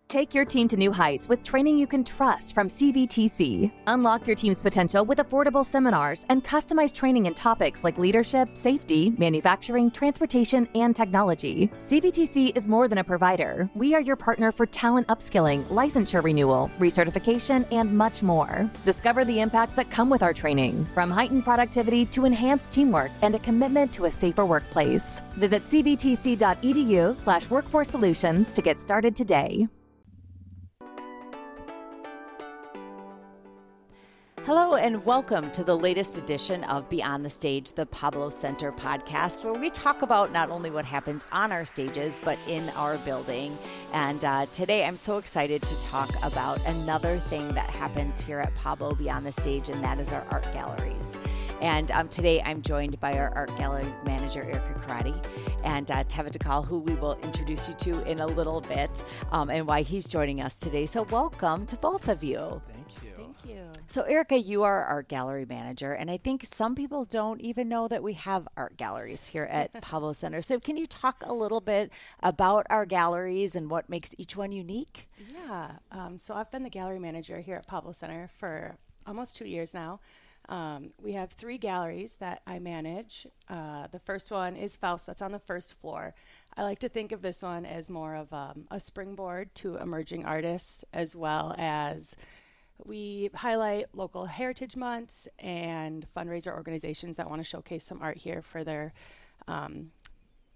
Take your team to new heights with training you can trust from CBTC. Unlock your team's potential with affordable seminars and customized training in topics like leadership, safety, manufacturing, transportation, and technology. CBTC is more than a provider. We are your partner for talent upskilling, licensure renewal, recertification, and much more. Discover the impacts that come with our training, from heightened productivity to enhanced teamwork and a commitment to a safer workplace. Visit cbtc.edu/workforce solutions to get started today. Hello and welcome to the latest edition of Beyond the Stage, the Pablo Center podcast, where we talk about not only what happens on our stages, but in our building. And today I'm so excited to talk about another thing that happens here at Pablo Beyond the Stage, and that is our art galleries. And today I'm joined by our art gallery manager, Erika Crotty, and Teva Dekel, who we will introduce you to in a little bit, and why he's joining us today. So welcome to both of you. Thank you. So Erika, you are our gallery manager, and I think some people don't even know that we have art galleries here at Pablo Center. So can you talk a little bit about our galleries and what makes each one unique? Yeah, so I've been the gallery manager here at Pablo Center for almost 2 years now. We have 3 galleries that I manage. The first one is Faust, that's on the first floor. I like to think of this one as more of a springboard to emerging artists, as well as we highlight local heritage months and fundraiser organizations that want to showcase some art here for their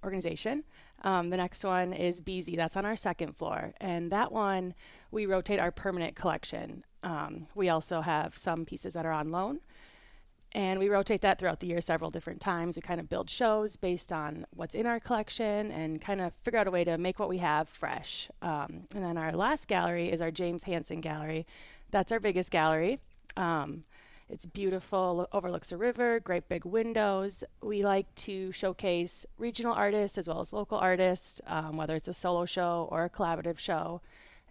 organization. The next one is BZ, that's on our second floor. And that one, we rotate our permanent collection. We also have some pieces that are on loan. And we rotate that throughout the year several different times. We kind of build shows based on what's in our collection and kind of figure out a way to make what we have fresh. And then our last gallery is our James Hansen Gallery. That's our biggest gallery. It's beautiful, overlooks a river, great big windows. We like to showcase regional artists as well as local artists, whether it's a solo show or a collaborative show.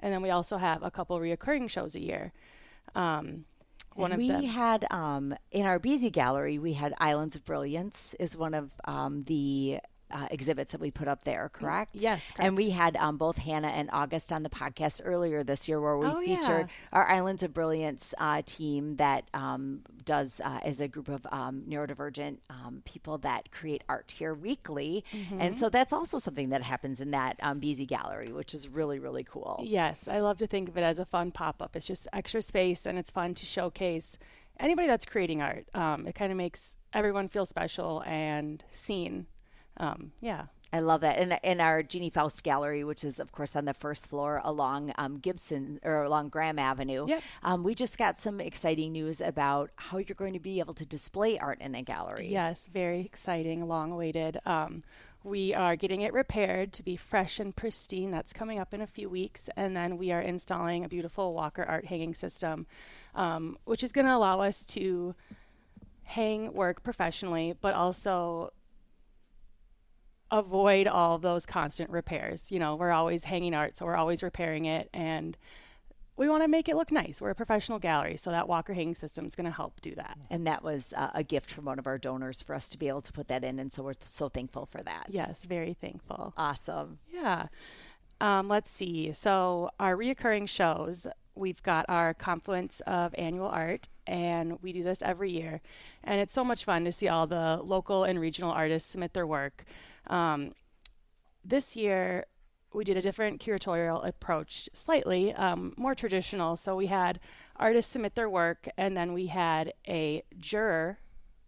And then we also have a couple reoccurring shows a year. Had in our BZ gallery, we had Islands of Brilliance is one of the exhibits that we put up there, correct? Yes, correct. And we had both Hannah and August on the podcast earlier this year, where we featured our Islands of Brilliance team that does as a group of neurodivergent people that create art here weekly. Mm-hmm. And so that's also something that happens in that BZ gallery, which is really, really cool. Yes, I love to think of it as a fun pop-up. It's just extra space, and it's fun to showcase anybody that's creating art. It kind of makes everyone feel special and seen. I love that. And in our Jeannie Faust Gallery, which is, of course, on the first floor along Gibson or along Graham Avenue, we just got some exciting news about how you're going to be able to display art in a gallery. Yes, very exciting, long awaited. We are getting it repaired to be fresh and pristine. That's coming up in a few weeks. And then we are installing a beautiful Walker art hanging system, which is going to allow us to hang work professionally, but also avoid all of those constant repairs. You know, we're always hanging art, so we're always repairing it, and we want to make it look nice. We're a professional gallery, so that Walker hanging system is going to help do that. And that was a gift from one of our donors for us to be able to put that in, and so we're so thankful for that. Yes, very thankful. Awesome. Yeah. Let's see. So our reoccurring shows, we've got our Confluence of Annual Art, and we do this every year. And it's so much fun to see all the local and regional artists submit their work. This year, we did a different curatorial approach, slightly more traditional. So we had artists submit their work, and then we had a juror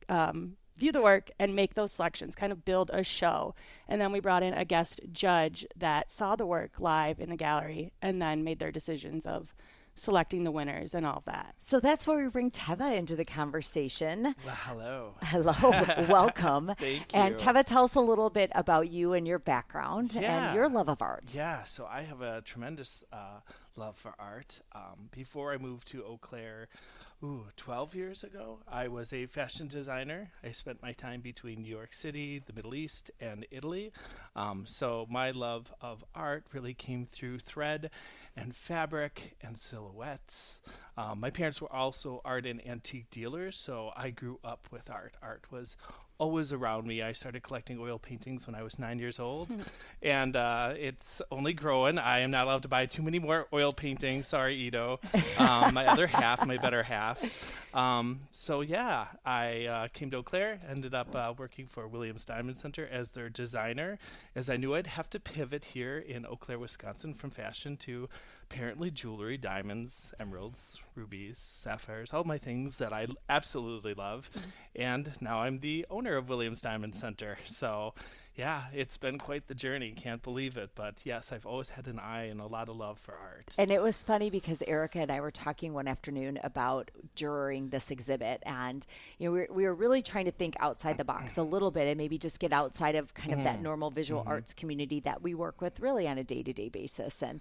view the work and make those selections, kind of build a show. And then we brought in a guest judge that saw the work live in the gallery and then made their decisions of selecting the winners and all of that. So that's where we bring Teva into the conversation. Well, hello. Hello. Welcome. Thank you. And Teva, tell us a little bit about you and your background and your love of art. Yeah, so I have a tremendous love for art. Before I moved to Eau Claire, 12 years ago, I was a fashion designer. I spent my time between New York City, the Middle East, and Italy. So my love of art really came through thread and fabric and silhouettes. My parents were also art and antique dealers, so I grew up with art. Art was always around me. I started collecting oil paintings when I was 9 years old, and it's only growing. I am not allowed to buy too many more oil paintings. Sorry, Ito. My other half, my better half. So yeah, I came to Eau Claire, ended up working for Williams Diamond Center as their designer, as I knew I'd have to pivot here in Eau Claire, Wisconsin, from fashion to apparently jewelry, diamonds, emeralds, rubies, sapphires, all my things that I absolutely love. And now I'm the owner of Williams Diamond Center. So yeah, it's been quite the journey. Can't believe it. But yes, I've always had an eye and a lot of love for art. And it was funny because Erika and I were talking one afternoon about during this exhibit. And, you know, we were really trying to think outside the box a little bit and maybe just get outside of kind of that normal visual arts community that we work with really on a day-to-day basis. And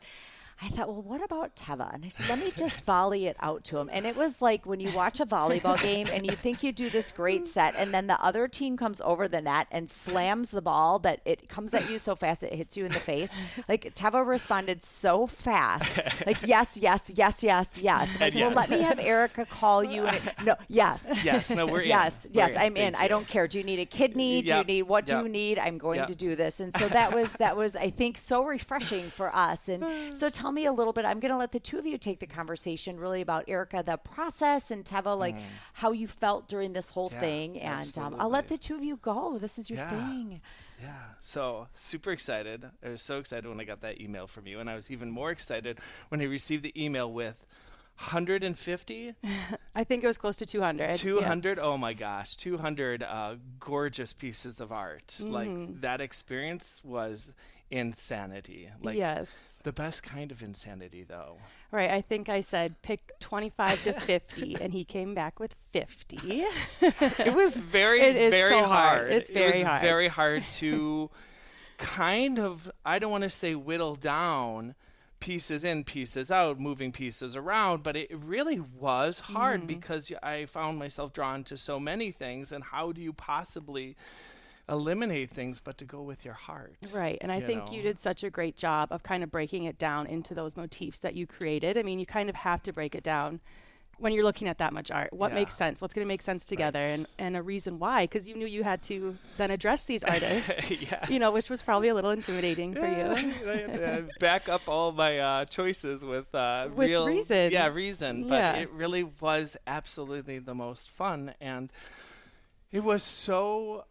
I thought, well, what about Teva? And I said, let me just volley it out to him. And it was like when you watch a volleyball game and you think you do this great set, and then the other team comes over the net and slams the ball that it comes at you so fast it hits you in the face. Like, Teva responded so fast. Like, yes, yes, yes, yes, yes. Like, well, let me have Erika call you. No, yes. Yes, no, we're in. Yes, We're yes, in. I'm in. Thank I you. don't care. Do you need a kidney? Do you need, what do you need? I'm going to do this. And so that was, I think, so refreshing for us. And so tell me a little bit. I'm going to let the two of you take the conversation really about, Erika, the process, and Teva, like how you felt during this whole thing. And I'll let the two of you go. This is your thing. Yeah, so super excited. I was so excited when I got that email from you, and I was even more excited when I received the email with 150? I think it was close to 200. 200? Yeah. Oh my gosh, 200 gorgeous pieces of art. Like, that experience was insanity. Like, yes. The best kind of insanity, though. Right. I think I said pick 25 to 50, and he came back with 50. It was very so hard. It's very hard. Very hard to kind of, I don't want to say whittle down pieces in, pieces out, moving pieces around, but it really was hard because I found myself drawn to so many things, and how do you possibly eliminate things but to go with your heart? Right. And I think you did such a great job of kind of breaking it down into those motifs that you created. I mean, you kind of have to break it down when you're looking at that much art. What makes sense? What's going to make sense together? And a reason why, because you knew you had to then address these artists, yes. you know, which was probably a little intimidating for you. I had to back up all my choices with real reason. Yeah, reason. But it really was absolutely the most fun. And it was so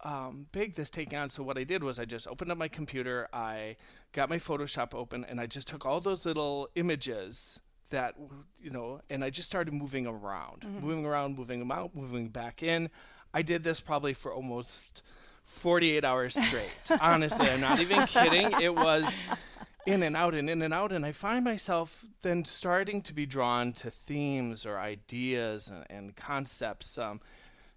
big, this taking on. So what I did was I just opened up my computer, I got my Photoshop open, and I just took all those little images that, you know, and I just started moving around, moving them out, moving back in. I did this probably for almost 48 hours straight. Honestly, I'm not even kidding. It was in and out and in and out. And I find myself then starting to be drawn to themes or ideas and concepts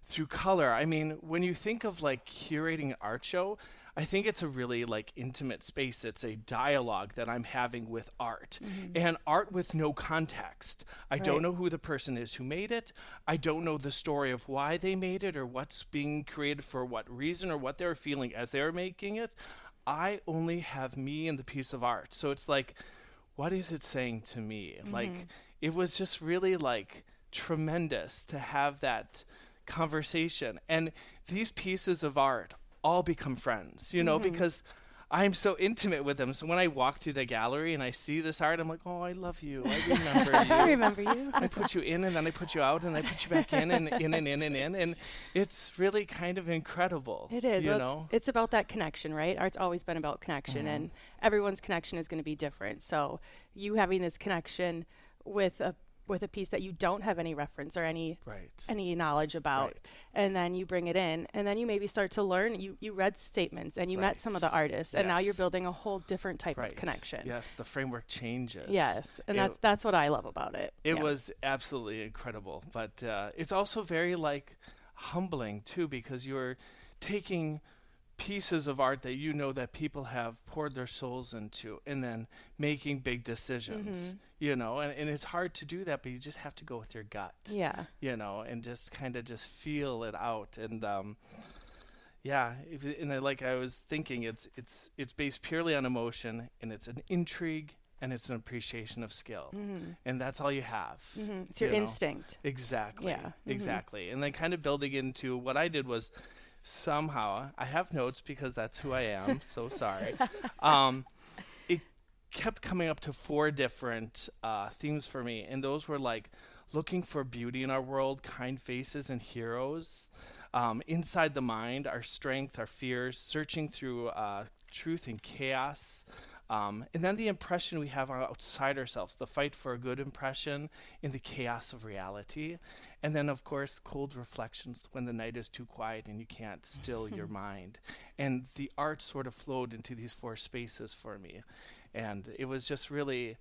through color. I mean, when you think of like curating an art show, I think it's a really like intimate space. It's a dialogue that I'm having with art, and art with no context. I don't know who the person is who made it. I don't know the story of why they made it or what's being created for what reason or what they were feeling as they were making it. I only have me and the piece of art. So it's like, what is it saying to me? Like, it was just really like tremendous to have that conversation, and these pieces of art all become friends, you know, because I'm so intimate with them. So when I walk through the gallery and I see this art, I'm like, oh, I love you. I remember you. I remember you. I put you in, and then I put you out, and I put you back in and in and in and in. And it's really kind of incredible. It is. You know? It's about that connection, right? Art's always been about connection, and everyone's connection is going to be different. So you having this connection with a piece that you don't have any reference or any knowledge about, and then you bring it in, and then you maybe start to learn. You read statements, and you met some of the artists, and now you're building a whole different type of connection. Yes, the framework changes. Yes, and that's what I love about it. It was absolutely incredible, but it's also very like humbling too, because you're taking pieces of art that you know that people have poured their souls into, and then making big decisions, you know, and it's hard to do that, but you just have to go with your gut, you know, and just kind of just feel it out. And like I was thinking, it's based purely on emotion, and it's an intrigue, and it's an appreciation of skill, and that's all you have. It's your instinct. Exactly. Exactly. And then kind of building into what I did was somehow, I have notes because that's who I am, so sorry. It kept coming up to 4 different themes for me, and those were like looking for beauty in our world, kind faces and heroes, inside the mind, our strength, our fears, searching through truth and chaos, and then the impression we have outside ourselves, the fight for a good impression in the chaos of reality. And then, of course, cold reflections when the night is too quiet and you can't still your mind. And the art sort of flowed into these 4 spaces for me. And it was just really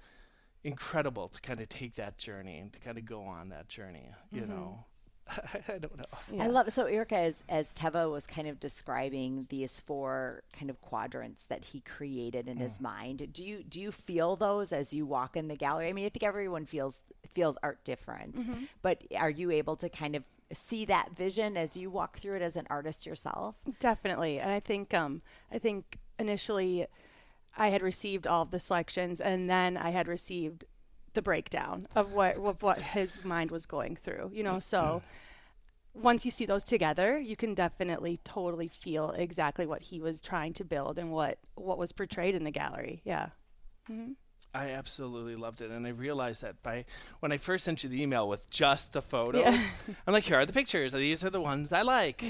incredible to kind of take that journey and to kind of go on that journey, you know. I don't know. Yeah. I love it. So Erika, as Teva was kind of describing these 4 kind of quadrants that he created in his mind, do you feel those as you walk in the gallery? I mean, I think everyone feels art different, but are you able to kind of see that vision as you walk through it as an artist yourself? Definitely. And I think initially I had received all of the selections, and then I had received the breakdown of what his mind was going through, you know. So once you see those together, you can definitely totally feel exactly what he was trying to build and what was portrayed in the gallery. Yeah. I absolutely loved it, and I realized that when I first sent you the email with just the photos, I'm like, here are the pictures, these are the ones I like.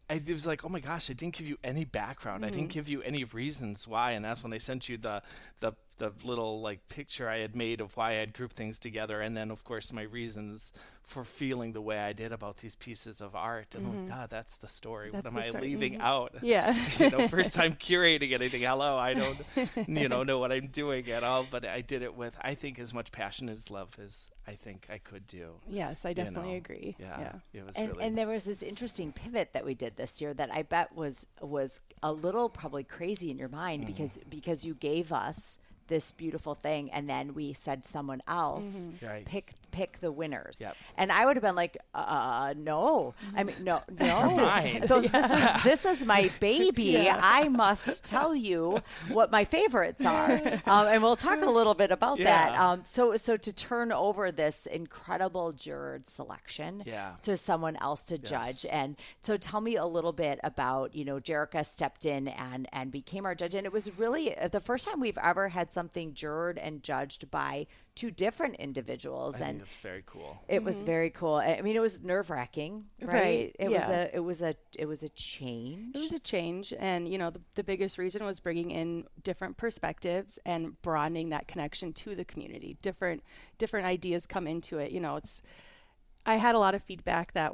It was like, oh my gosh, I didn't give you any background. I didn't give you any reasons why. And that's when I sent you the little like picture I had made of why I had grouped things together. And then, of course, my reasons for feeling the way I did about these pieces of art. And oh God, that's the story. What am I leaving out? Yeah. First time curating anything. Hello, I don't, know what I'm doing at all. But I did it with, I think, as much passion as love as I think I could do. Yes, I definitely agree. Yeah. It was and there was this interesting pivot that we did this year that I bet was a little probably crazy in your mind because you gave us this beautiful thing, and then we said someone else pick the winners. Yep. And I would have been like, no. I mean, no. Mine. This is my baby. I must tell you what my favorites are. And we'll talk a little bit about that. So to turn over this incredible juror selection to someone else to judge. And so tell me a little bit about, Jerica stepped in and became our judge. And it was really the first time we've ever had something jured and judged by 2 different individuals. I think that's very cool. It was very cool. I mean, it was nerve-wracking, right? It was a change. It was a change, and the biggest reason was bringing in different perspectives and broadening that connection to the community. Different ideas come into it. I had a lot of feedback that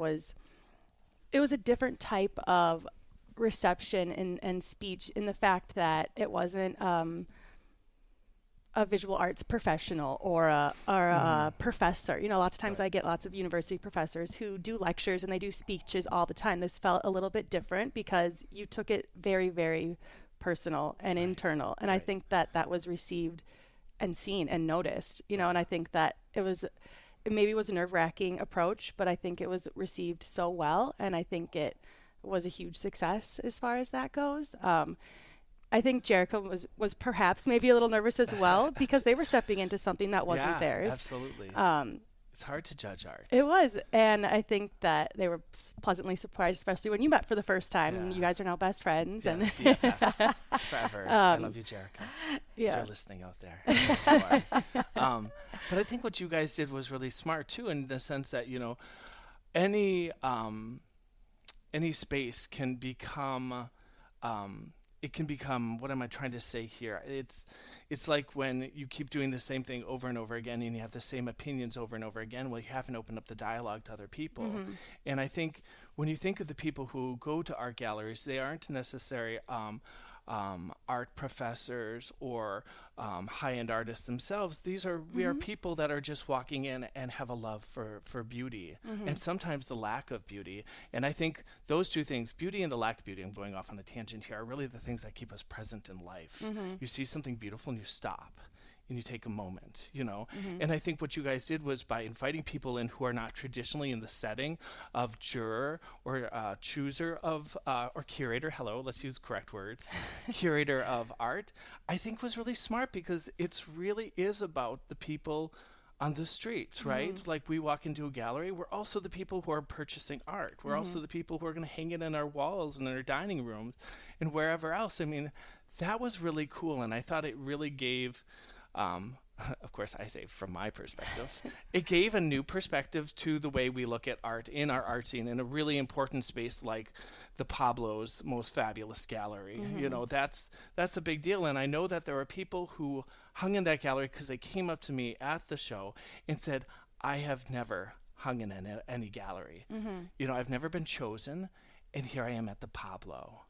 it was a different type of reception and speech in the fact that it wasn't a visual arts professional or a professor. Lots of times I get lots of university professors who do lectures and they do speeches all the time. This felt a little bit different because you took it very, very personal and internal. And I think that was received and seen and noticed, and I think that it maybe was a nerve-wracking approach, but I think it was received so well. And I think it was a huge success as far as that goes. I think Jerica was perhaps maybe a little nervous as well because they were stepping into something that wasn't theirs. Absolutely. It's hard to judge art. It was. And I think that they were pleasantly surprised, especially when you met for the first time and you guys are now best friends. Yes, BFFs forever. I love you, Jerica. Yeah. If you're listening out there. But I think what you guys did was really smart too, in the sense that, any space can become it can become, what am I trying to say here? It's like when you keep doing the same thing over and over again and you have the same opinions over and over again, well, you haven't opened up the dialogue to other people. And I think when you think of the people who go to art galleries, they aren't necessarily art professors or high-end artists themselves. We are people that are just walking in and have a love for beauty and sometimes the lack of beauty. And I think those 2 things, beauty and the lack of beauty, I'm going off on a tangent here, are really the things that keep us present in life. You see something beautiful and you stop and you take a moment, And I think what you guys did was by inviting people in who are not traditionally in the setting of juror or chooser of, or curator, let's use correct words, curator of art, I think was really smart because it's really is about the people on the streets, right? Like we walk into a gallery, we're also the people who are purchasing art. We're also the people who are going to hang it in our walls and in our dining rooms and wherever else. I mean, that was really cool. And I thought it really gave, of course, I say from my perspective, it gave a new perspective to the way we look at art in our art scene in a really important space like the Pablo's Most Fabulous Gallery. You know, that's a big deal. And I know that there are people who hung in that gallery because they came up to me at the show and said, I have never hung in any gallery. You know, I've never been chosen, and here I am at the Pablo.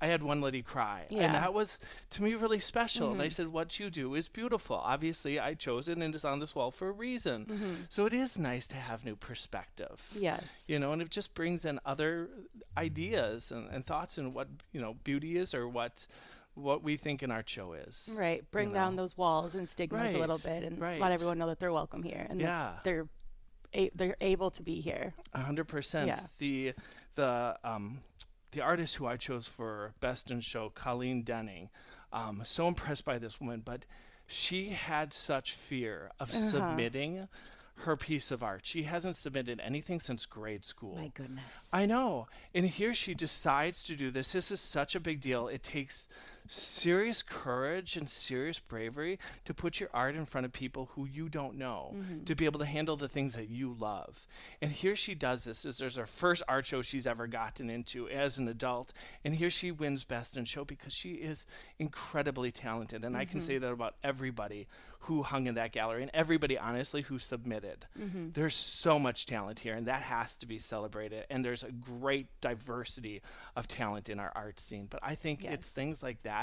I had one lady cry, and that was, to me, really special. And I said, what you do is beautiful. Obviously, I chose it, and it's on this wall for a reason. So it is nice to have new perspective. Yes. You know, and it just brings in other ideas and thoughts and what, you know, beauty is or what we think an art show is. Right. Bring down those walls and stigmas a little bit and let everyone know that they're welcome here and that they're able to be here. 100%. Yeah. The artist who I chose for Best in Show, Colleen Denning, so impressed by this woman, but she had such fear of submitting her piece of art. She hasn't submitted anything since grade school. My goodness. I know. And here she decides to do this. This is such a big deal. It takes serious courage and serious bravery to put your art in front of people who you don't know, to be able to handle the things that you love. And here she does this. There's her first art show she's ever gotten into as an adult. And here she wins Best in Show because she is incredibly talented. And I can say that about everybody who hung in that gallery and everybody, honestly, who submitted. There's so much talent here, and that has to be celebrated. And there's a great diversity of talent in our art scene. But I think it's things like that.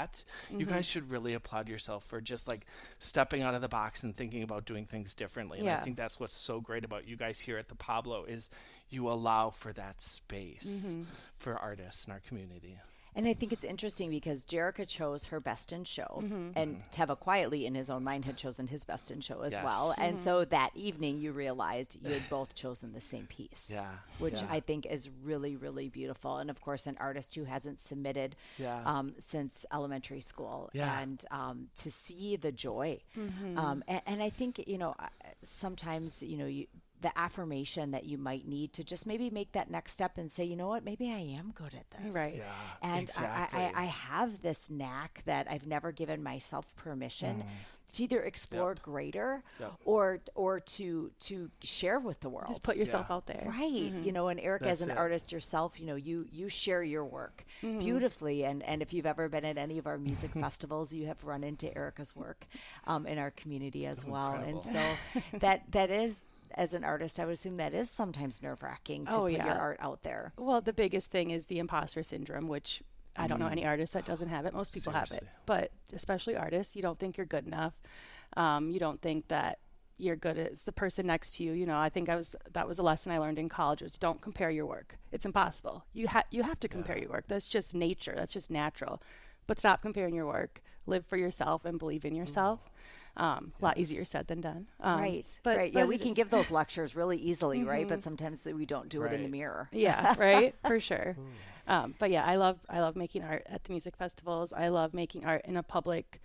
You guys should really applaud yourself for just like stepping out of the box and thinking about doing things differently. And I think that's what's so great about you guys here at the Pablo is you allow for that space for artists in our community. And I think it's interesting because Jerica chose her Best in Show, and Teva quietly in his own mind had chosen his Best in Show as well. And so that evening you realized you had both chosen the same piece, which I think is really, really beautiful. And of course, an artist who hasn't submitted since elementary school, and to see the joy. And I think, you know, sometimes, you know, the affirmation that you might need to just maybe make that next step and say, you know what, maybe I am good at this. Right. Yeah, and exactly. I have this knack that I've never given myself permission to either explore greater or to share with the world. Just put yourself out there. Right. You know, and Erika, as an artist yourself, you know, you share your work beautifully. And if you've ever been at any of our music festivals, you have run into Erika's work in our community as well. Incredible. And so that is, as an artist, I would assume that is sometimes nerve-wracking to put your art out there. Well, the biggest thing is the imposter syndrome, which I don't know any artist that doesn't have it. Most people have it. But especially artists, you don't think you're good enough. You don't think that you're good as the person next to you. You know, I think that was a lesson I learned in college was don't compare your work. It's impossible. You have to compare your work. That's just nature. That's just natural. But stop comparing your work. Live for yourself and believe in yourself. A lot easier said than done. Right. Yeah, we can give those lectures really easily, right? But sometimes we don't do it in the mirror. Yeah, right, for sure. But yeah, I love making art at the music festivals. I love making art in a public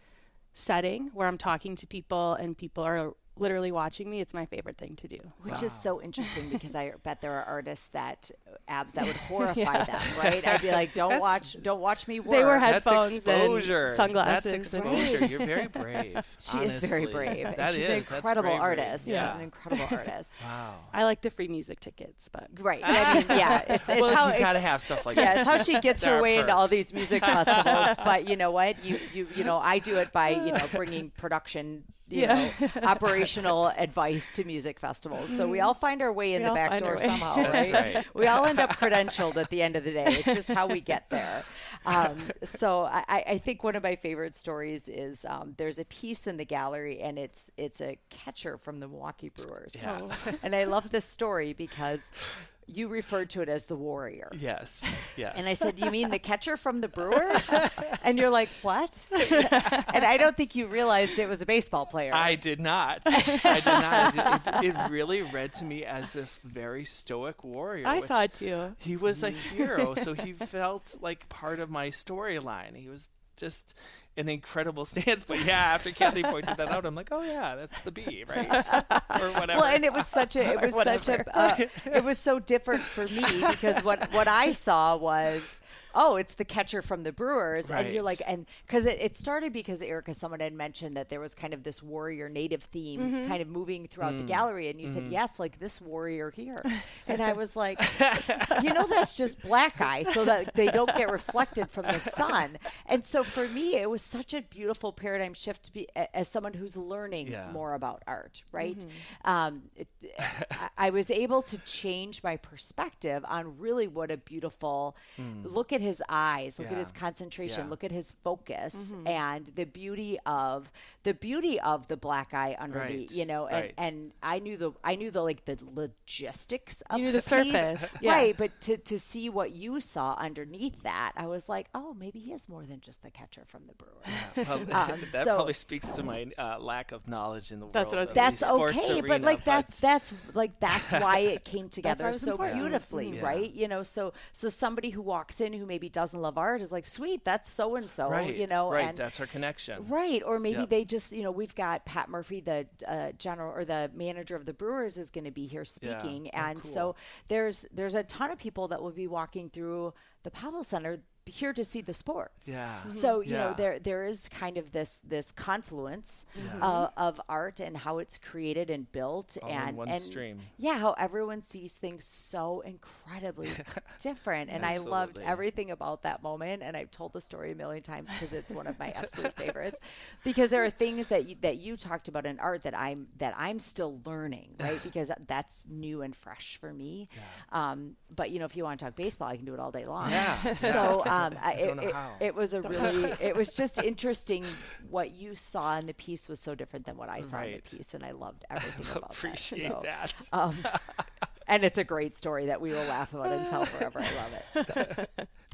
setting where I'm talking to people and people are literally watching me. It's my favorite thing to do. Which is so interesting because I bet there are artists that would horrify them, right? I'd be like, don't watch me work. They wear headphones That's exposure. and sunglasses. That's exposure. You're very brave. She is very brave. She's an incredible artist. Yeah. She's an incredible artist. Wow. I like the free music tickets, but right. I mean, yeah, it's how you gotta have stuff like that. Yeah, it's how she gets her way into all these music festivals. But you know what? You know, I do it by bringing production. You know, operational advice to music festivals. So we all find our way in the back door somehow, right? We all end up credentialed at the end of the day. It's just how we get there. So I think one of my favorite stories is there's a piece in the gallery, and it's a catcher from the Milwaukee Brewers. Yeah. And I love this story because you referred to it as the warrior. Yes. And I said, you mean the catcher from the Brewers? And you're like, what? And I don't think you realized it was a baseball player. I did not. It really read to me as this very stoic warrior. I saw it too. He was a hero, so he felt like part of my storyline. He was just an incredible stance. But yeah, after Kathy pointed that out, I'm like, oh yeah, that's the B, right? Or whatever. Well, and it was it was so different for me because what I saw was, oh, it's the catcher from the Brewers. Right. And you're like, and because it started because Erika, someone had mentioned that there was kind of this warrior native theme kind of moving throughout the gallery. And you said, yes, like this warrior here. And I was like, that's just black eye so that they don't get reflected from the sun. And so for me, it was such a beautiful paradigm shift to be as someone who's learning more about art, right? I was able to change my perspective on really what a beautiful look at his eyes, look at his concentration, look at his focus, and the beauty of the black eye underneath, and I knew the like the logistics of the surface, right? But to see what you saw underneath that, I was like, oh, maybe he is more than just the catcher from the Brewers. Well, that probably speaks to my lack of knowledge in the world. That's okay, but like that's why it came together so beautifully, right? So somebody who walks in who maybe doesn't love art is like, sweet, that's so and so, right, and that's our connection, right? Or maybe they just, we've got Pat Murphy, the general or the manager of the Brewers, is going to be here speaking, and cool. So there's a ton of people that will be walking through the Pablo Center here to see the sports. So there is kind of this confluence of art and how it's created and built, all and in one stream. How everyone sees things so incredibly different. And I loved everything about that moment. And I've told the story a million times because it's one of my absolute favorites. Because there are things that you talked about in art that I'm still learning, right? Because that's new and fresh for me. But if you want to talk baseball, I can do it all day long. So. It was just interesting. What you saw in the piece was so different than what I saw in the piece, and I loved everything about Appreciate that. And it's a great story that we will laugh about and tell forever. I love it. So.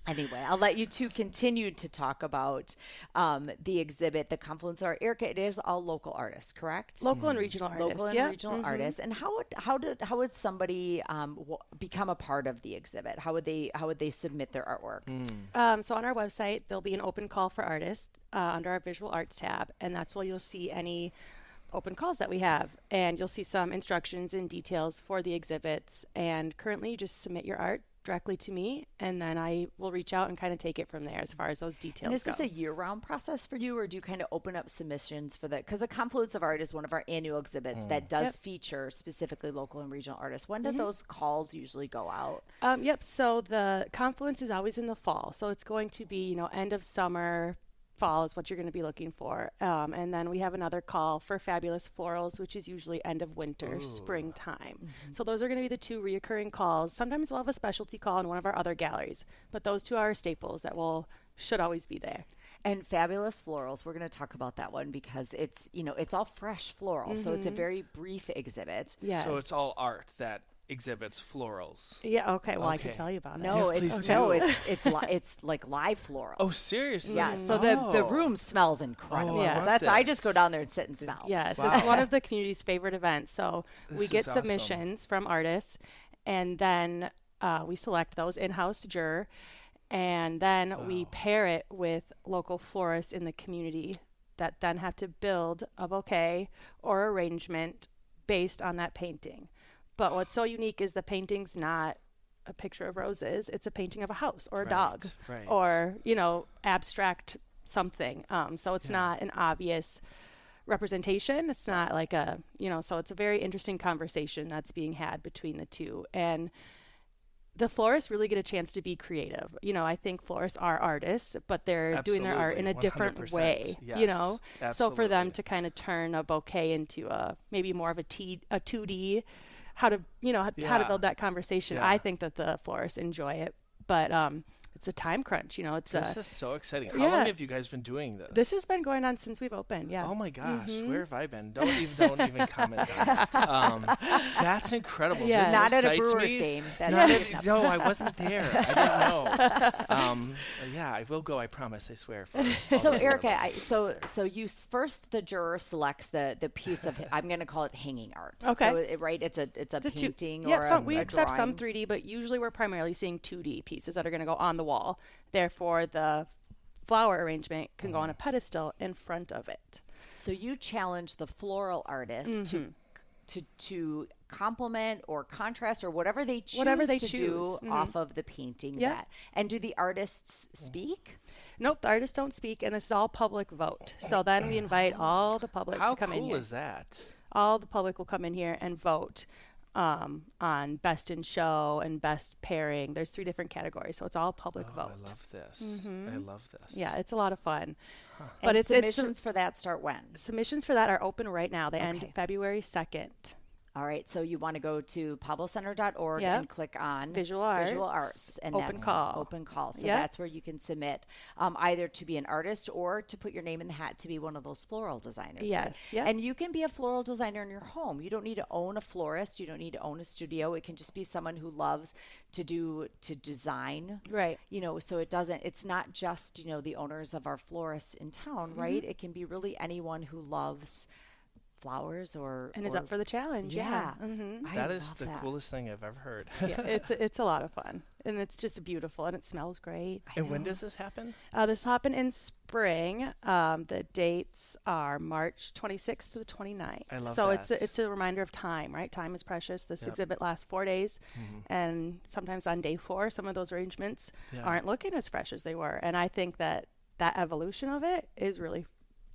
Anyway, I'll let you two continue to talk about the exhibit, the Confluence of Art. Erika, it is all local artists, correct? Local and regional artists. Local and regional artists. And how would somebody become a part of the exhibit? How would they submit their artwork? So on our website, there'll be an open call for artists under our visual arts tab, and that's where you'll see any open calls that we have, and you'll see some instructions and details for the exhibits. And currently, you just submit your art directly to me, and then I will reach out and kind of take it from there as far as those details go. And is this a year-round process for you, or do you kind of open up submissions for that? Because the Confluence of Art is one of our annual exhibits that does feature specifically local and regional artists. When do those calls usually go out? So the Confluence is always in the fall, so it's going to be end of summer. Fall is what you're going to be looking for. And then we have another call for Fabulous Florals, which is usually end of winter, springtime. So those are going to be the two reoccurring calls. Sometimes we'll have a specialty call in one of our other galleries, but those two are staples that should always be there. And Fabulous Florals, we're going to talk about that one because it's, it's all fresh floral. So it's a very brief exhibit. Yes. So it's all art that exhibits florals. Yeah. Okay. Well, I can tell you about it. No, it's like live floral. Oh, seriously? Yeah. So the room smells incredible. I just go down there and sit and smell. Yes. Wow. It's one of the community's favorite events. So we get submissions from artists, and then we select those in-house juror, and then we pair it with local florists in the community that then have to build a bouquet or arrangement based on that painting. But what's so unique is the painting's not a picture of roses. It's a painting of a house or a dog or, abstract something. So it's not an obvious representation. It's not like so it's a very interesting conversation that's being had between the two. And the florists really get a chance to be creative. I think florists are artists, but they're doing their art in a different way, Absolutely. So for them to kind of turn a bouquet into maybe more of a 2D, how to build that conversation. I think that the florists enjoy it, but it's a time crunch. This is so exciting. How long have you guys been doing this? This has been going on since we've opened. Yeah. Oh my gosh, where have I been? Don't even comment on that. That's incredible. Yeah. This not at a Brewers me. game. No, I wasn't there. I didn't know. I will go. I promise. I swear. So Erika, the juror selects the piece of I'm going to call it hanging art. Okay. So it's a painting we a accept drawing. some 3D, but usually we're primarily seeing 2D pieces that are going to go on the wall. Therefore, the flower arrangement can go on a pedestal in front of it. So you challenge the floral artist to complement or contrast or whatever they choose to do off of the painting. Yep. And do the artists speak? Nope, the artists don't speak, and this is all public vote. So then we invite all the public to come in here. How cool is that? All the public will come in here and vote on best in show and best pairing. There's 3 different categories, so it's all public vote. I love this. I love this. Yeah, it's a lot of fun. But submissions for that start when? Submissions for that are open right now. They end February 2nd. All right, so you want to go to pablocenter.org and click on Visual Arts, and open that's call. Open call. So that's where you can submit either to be an artist or to put your name in the hat to be one of those floral designers. Yes. Right? Yep. And you can be a floral designer in your home. You don't need to own a florist. You don't need to own a studio. It can just be someone who loves to design. Right. You know, so it's not just, you know, the owners of our florists in town, right? It can be really anyone who loves flowers and is up for the challenge. Yeah. That is the coolest thing I've ever heard. Yeah, it's a lot of fun, and it's just beautiful, and it smells great. And when does this happen? This will happen in spring. The dates are March 26th to the 29th. I love so that. it's a reminder of time, right? Time is precious. This exhibit lasts 4 days, and sometimes on day 4, some of those arrangements aren't looking as fresh as they were. And I think that evolution of it is really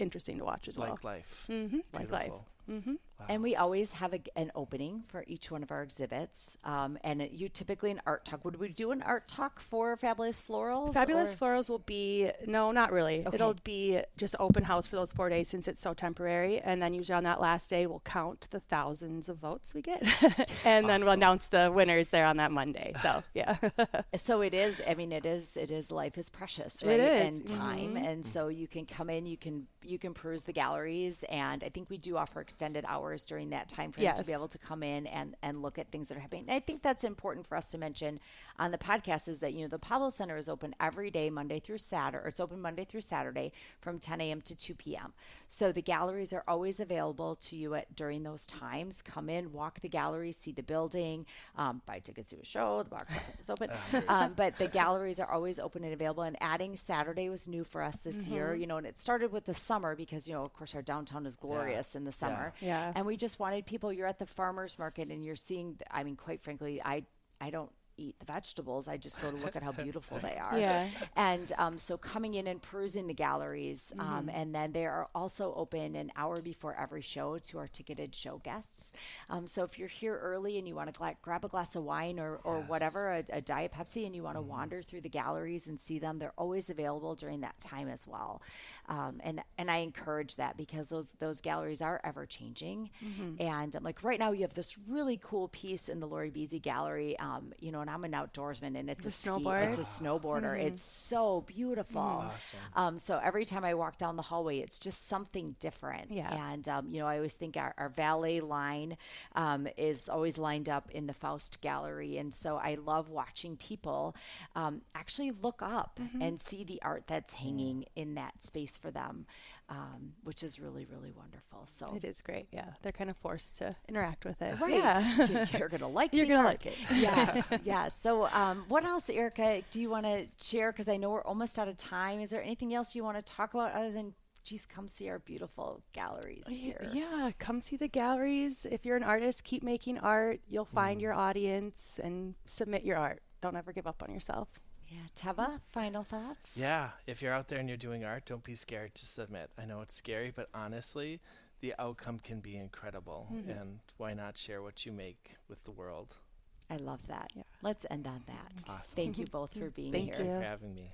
interesting to watch as well. Like life. Like life. Wow. And we always have an opening for each one of our exhibits. And you typically an art talk. Would we do an art talk for Fabulous Florals? Fabulous Florals will be, no, not really. Okay. It'll be just open house for those 4 days since it's so temporary. And then usually on that last day, we'll count the thousands of votes we get. And then we'll announce the winners there on that Monday. So, yeah. So it is, I mean, it is life is precious, right? It is. And time. And so you can come in, you can peruse the galleries. And I think we do offer extended hours during that time frame to be able to come in and look at things that are happening. And I think that's important for us to mention on the podcast is that, you know, the Pablo Center is open every day, Monday through Saturday, or it's open Monday through Saturday from 10 a.m. to 2 p.m. So the galleries are always available to you during those times. Come in, walk the galleries, see the building, buy tickets to a show. The box office is open. But the galleries are always open and available. And adding Saturday was new for us this year, you know, and it started with the summer because, you know, of course, our downtown is glorious in the summer. Yeah. And we just wanted people, you're at the farmer's market and you're seeing, I mean, quite frankly, I don't eat the vegetables. I just go to look at how beautiful they are. Yeah. And so coming in and perusing the galleries, and then they are also open an hour before every show to our ticketed show guests. So if you're here early and you want to grab a glass of wine or whatever, a Diet Pepsi, and you want to wander through the galleries and see them, they're always available during that time as well. And I encourage that because those galleries are ever changing. And like right now you have this really cool piece in the Lori Beasy gallery, you know, and I'm an outdoorsman and it's a snowboarder. It's so beautiful. Awesome. So every time I walk down the hallway, it's just something different. Yeah. And, you know, I always think our valet line is always lined up in the Faust Gallery. And so I love watching people actually look up and see the art that's hanging in that space for them, which is really, really wonderful. So it is great. Yeah. They're kind of forced to interact with it. Right. Yeah. You're going to like You're the going to art. like it. Yes. Yes. So what else, Erika, do you want to share? Because I know we're almost out of time. Is there anything else you want to talk about other than, geez, come see our beautiful galleries here? Yeah. Come see the galleries. If you're an artist, keep making art. You'll find your audience and submit your art. Don't ever give up on yourself. Yeah. Teva, final thoughts? Yeah, if you're out there and you're doing art, don't be scared to submit. I know it's scary, but honestly, the outcome can be incredible. And why not share what you make with the world? I love that. Yeah. Let's end on that. Awesome. Thank you both for being Thank here. Thank you you. for having me.